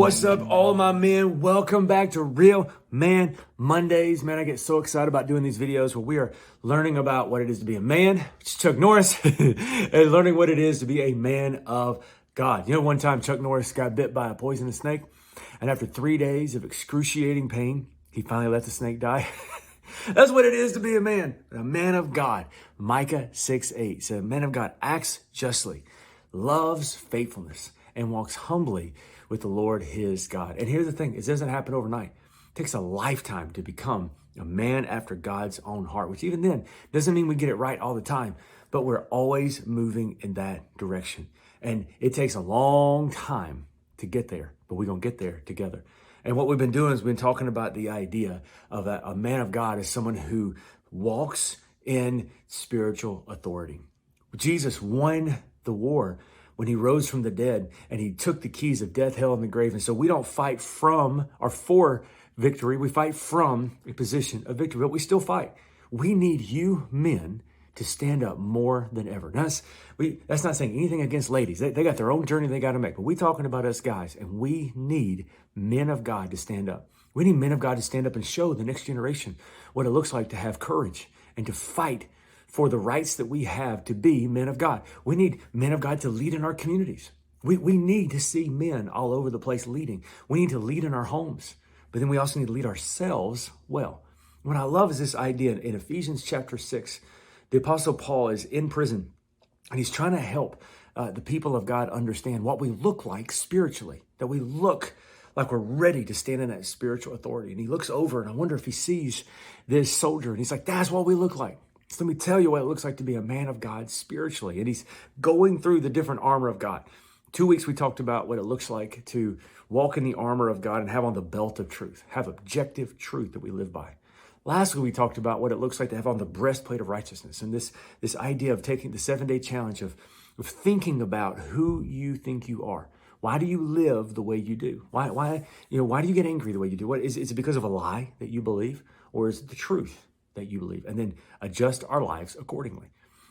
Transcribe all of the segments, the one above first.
what's up, all my men? Welcome back to Real Man Mondays. Man, I get so excited about doing these videos where we are learning about what it is to be a man, which is Chuck Norris, and learning what it is to be a man of God. You know, one time Chuck Norris got bit by a poisonous snake, and after 3 days of excruciating pain, he finally let the snake die. That's what it is to be a man of God. Micah 6:8 said, a man of God acts justly, loves faithfulness, and walks humbly with the Lord his God. And here's the thing, it doesn't happen overnight. It takes a lifetime to become a man after God's own heart, which even then doesn't mean we get it right all the time, but we're always moving in that direction. And it takes a long time to get there, but we're going to get there together. And what we've been doing is we've been talking about the idea of a man of God as someone who walks in spiritual authority. Jesus won the war when he rose from the dead and he took the keys of death, hell, and the grave. And so we don't fight from or for victory. We fight from a position of victory, but we still fight. We need you men to stand up more than ever. That's not saying anything against ladies. They got their own journey they got to make, but we're talking about us guys, and we need men of God to stand up. We need men of God to stand up and show the next generation what it looks like to have courage and to fight for the rights that we have to be men of God. We need men of God to lead in our communities. We need to see men all over the place leading. We need to lead in our homes, but then we also need to lead ourselves well. What I love is this idea in Ephesians chapter 6. The Apostle Paul is in prison, and he's trying to help the people of God understand what we look like spiritually, that we look like we're ready to stand in that spiritual authority. And he looks over, and I wonder if he sees this soldier, and he's like, that's what we look like. So let me tell you what it looks like to be a man of God spiritually. And he's going through the different armor of God. 2 weeks we talked about what it looks like to walk in the armor of God and have on the belt of truth, have objective truth that we live by. Last week we talked about what it looks like to have on the breastplate of righteousness, and this idea of taking the 7-day challenge of thinking about who you think you are. Why do you live the way you do? Why do you get angry the way you do? Is it because of a lie that you believe, or is it the truth that you believe? And then adjust our lives accordingly.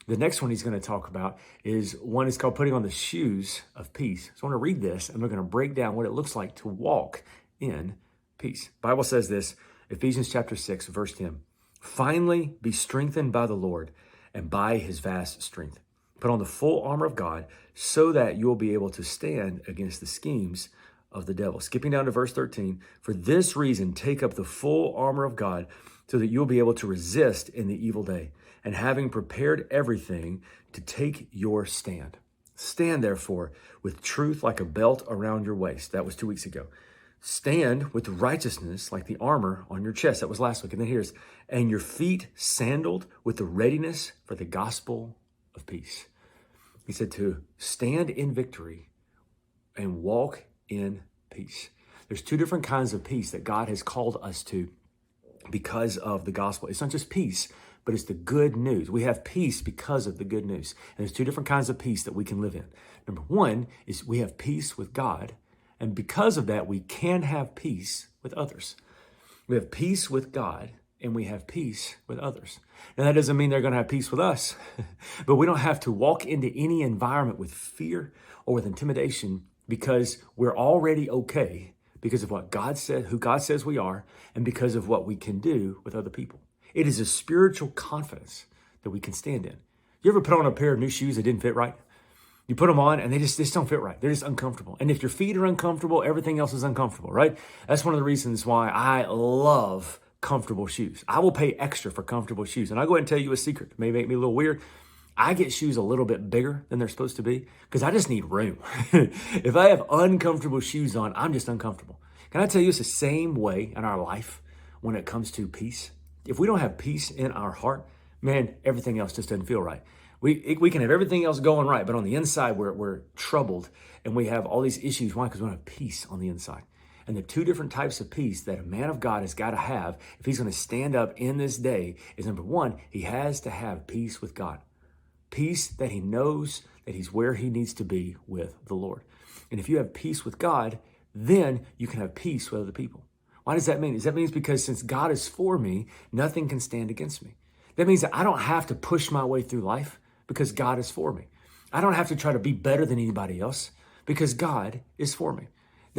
The next one he's going to talk about is called putting on the shoes of peace. So I want to read this, and we're going to break down what it looks like to walk in peace. The Bible says this, Ephesians chapter 6, verse 10. Finally, be strengthened by the Lord and by his vast strength. Put on the full armor of God so that you will be able to stand against the schemes of the devil. Skipping down to verse 13. For this reason, take up the full armor of God so that you'll be able to resist in the evil day. And having prepared everything, to take your stand. Stand, therefore, with truth like a belt around your waist. That was 2 weeks ago. Stand with righteousness like the armor on your chest. That was last week. And then here's, and your feet sandaled with the readiness for the gospel of peace. He said to stand in victory and walk in peace. There's two different kinds of peace that God has called us to because of the gospel. It's not just peace, but it's the good news. We have peace because of the good news. And there's two different kinds of peace that we can live in. Number one is we have peace with God. And because of that, we can have peace with others. We have peace with God, and we have peace with others. Now, that doesn't mean they're going to have peace with us, but we don't have to walk into any environment with fear or with intimidation because we're already okay because of what God said, who God says we are, and because of what we can do with other people. It is a spiritual confidence that we can stand in. You ever put on a pair of new shoes that didn't fit right? You put them on and they just don't fit right. They're just uncomfortable. And if your feet are uncomfortable, everything else is uncomfortable, right? That's one of the reasons why I love comfortable shoes. I will pay extra for comfortable shoes. And I'll go ahead and tell you a secret. It may make me a little weird. I get shoes a little bit bigger than they're supposed to be because I just need room. If I have uncomfortable shoes on, I'm just uncomfortable. Can I tell you it's the same way in our life when it comes to peace? If we don't have peace in our heart, man, everything else just doesn't feel right. We can have everything else going right, but on the inside, we're troubled and we have all these issues. Why? Because we don't have peace on the inside. And the two different types of peace that a man of God has got to have if he's going to stand up in this day is number one, he has to have peace with God. Peace that he knows that he's where he needs to be with the Lord. And if you have peace with God, then you can have peace with other people. Why does that mean? That means because since God is for me, nothing can stand against me. That means that I don't have to push my way through life because God is for me. I don't have to try to be better than anybody else because God is for me.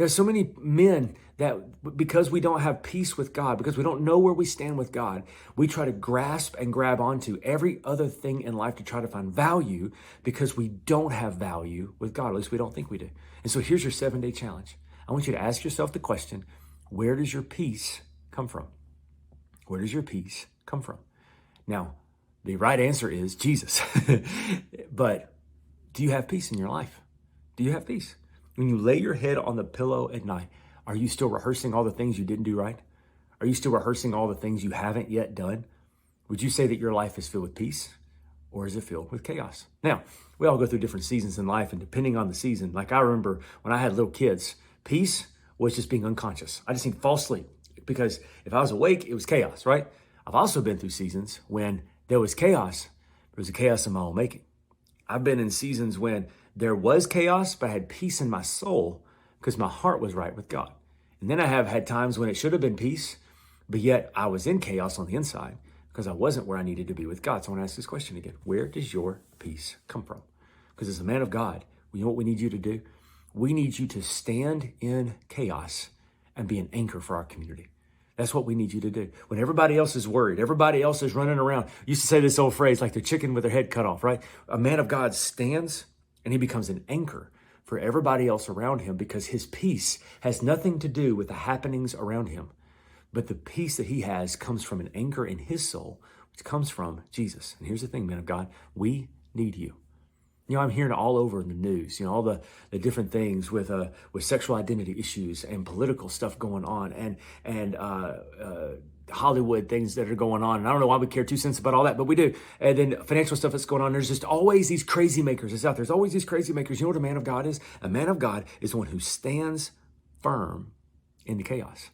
There's so many men that because we don't have peace with God, because we don't know where we stand with God, we try to grasp and grab onto every other thing in life to try to find value because we don't have value with God. At least we don't think we do. And so here's your 7-day challenge. I want you to ask yourself the question, where does your peace come from? Where does your peace come from? Now, the right answer is Jesus. But do you have peace in your life? Do you have peace? When you lay your head on the pillow at night, are you still rehearsing all the things you didn't do right? Are you still rehearsing all the things you haven't yet done? Would you say that your life is filled with peace, or is it filled with chaos? Now, we all go through different seasons in life, and depending on the season, like I remember when I had little kids, peace was just being unconscious. I just need to fall asleep because if I was awake, it was chaos, right? I've also been through seasons when there was chaos. There was a chaos in my own making. I've been in seasons when there was chaos, but I had peace in my soul because my heart was right with God. And then I have had times when it should have been peace, but yet I was in chaos on the inside because I wasn't where I needed to be with God. So I want to ask this question again. Where does your peace come from? Because as a man of God, you know what we need you to do? We need you to stand in chaos and be an anchor for our community. That's what we need you to do. When everybody else is worried, everybody else is running around. You used to say this old phrase, like the chicken with their head cut off, right? A man of God stands and he becomes an anchor for everybody else around him because his peace has nothing to do with the happenings around him. But the peace that he has comes from an anchor in his soul, which comes from Jesus. And here's the thing, man of God, we need you. You know, I'm hearing all over in the news, you know, all the different things with sexual identity issues and political stuff going on and Hollywood things that are going on. And I don't know why we care 2 cents about all that, but we do. And then financial stuff that's going on. There's just always these crazy makers that's out there. There's always these crazy makers. You know what a man of God is? A man of God is the one who stands firm in the chaos.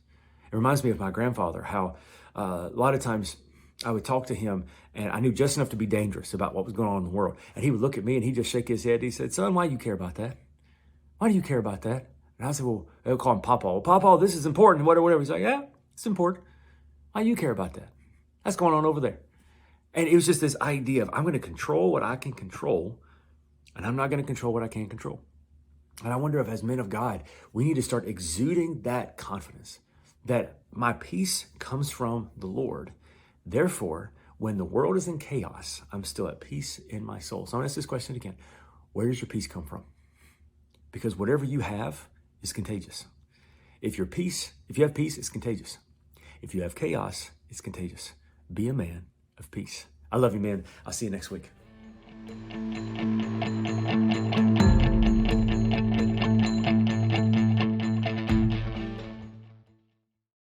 It reminds me of my grandfather, how a lot of times I would talk to him and I knew just enough to be dangerous about what was going on in the world. And he would look at me and he'd just shake his head. He said, son, why do you care about that? Why do you care about that? And I said, well, they'll call him Papa. Well, Papa, this is important, whatever. He's like, yeah, it's important. Why do you care about that? That's going on over there. And it was just this idea of I'm going to control what I can control and I'm not going to control what I can't control. And I wonder if as men of God, we need to start exuding that confidence that my peace comes from the Lord. Therefore, when the world is in chaos, I'm still at peace in my soul. So I'm going to ask this question again. Where does your peace come from? Because whatever you have is contagious. If you have peace, it's contagious. If you have chaos, it's contagious. Be a man of peace. I love you, man. I'll see you next week.